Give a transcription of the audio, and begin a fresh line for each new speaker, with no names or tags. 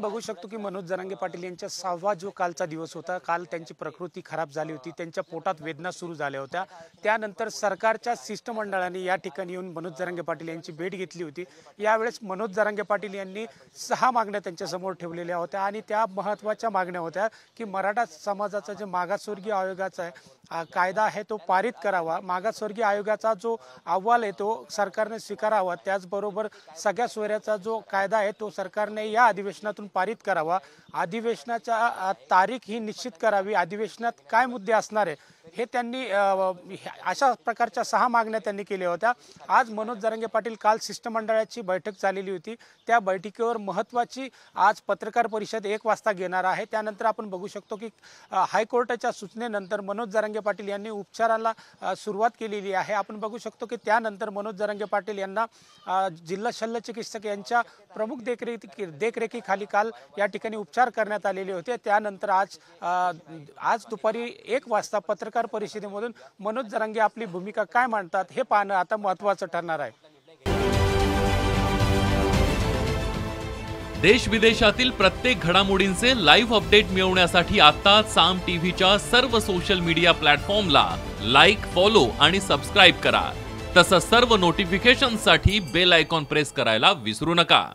बघू शकतो की मनोज जरांगे पाटील यांचा 6वा जो कालचा दिवस होता, काल त्यांची प्रकृती खराब झाली होती, त्यांच्या पोटात वेदना सुरू झाल्या होत्या। त्यानंतर सरकारच्या शिष्टमंडळाने या ठिकाणी येऊन मनोज जरांगे पाटील यांची भेट घेतली होती। यावेळेस मनोज जरांगे पाटील यांनी 6 मागण्या त्यांच्या समोर ठेवलेल्या होत्या आणि त्या महत्त्वाच्या मागण्या होत्या की मराठा समाजाचा जे मागासवर्गीय आयोगाचा आहे कायदा आहे तो पारित करावा, मागासवर्गीय आयोगाचा जो अहवाल आहे तो सरकारने स्वीकारावा, त्याचबरोबर सगळ्या सोयऱ्याचा जो कायदा आहे तो सरकारने या अधिवेशनातून पारित करावा, अधिवेशनाच्या तारीख ही निश्चित करावी, अधिवेशनात काय मुद्दे असणार आहे हे त्यांनी अशा प्रकारच्या 6 मागण्या त्यांनी केल्या होत्या। आज मनोज जरांगे पाटील काल शिष्टमंडळाची बैठक झालेली होती, त्या बैठकीवर महत्त्वाची आज पत्रकार परिषद 1 वाजता घेणार आहे। त्यानंतर आपण बघू शकतो की हायकोर्टाच्या सूचनेनंतर मनोज जरांगे पाटील यांनी उपचाराला सुरुवात केलेली आहे। आपण बघू शकतो की त्यानंतर मनोज जरांगे पाटील यांना जिल्हा शल्य चिकित्सक यांच्या प्रमुख देखरेखीखाली काल या ठिकाणी उपचार करण्यात आलेले होते। त्यानंतर आज दुपारी 1 वाजता पत्रकार परिषदेमधून मनोज जरांगे आपली भूमिका काय मांडतात हे पाहणं आता महत्त्वाचं ठरणार आहे।
देश विदेशातील प्रत्येक घडामोडींचे लाईव्ह अपडेट मिळवण्यासाठी आता साम टीव्हीच्या सर्व सोशल मीडिया प्लॅटफॉर्मला लाईक, फॉलो आणि सबस्क्राईब करा। तसंच सर्व नोटिफिकेशनसाठी बेल आयकॉन प्रेस करायला विसरू नका।